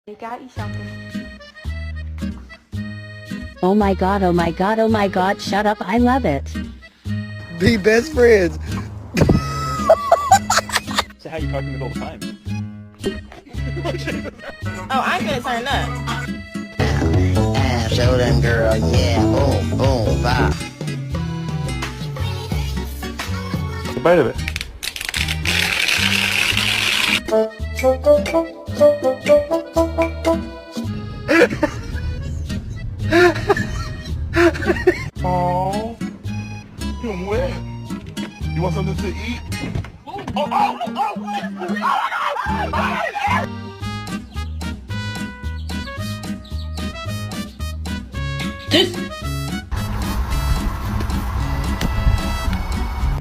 They got you something. Oh my god, oh my god, oh my god, shut up, I love it. Be best friends. So how you talking with all the time? Oh, I ain't gonna turn up. Show them, girl. Yeah. Boom, boom, bop. A bite of it. Oh, you're wet. You want something to eat? This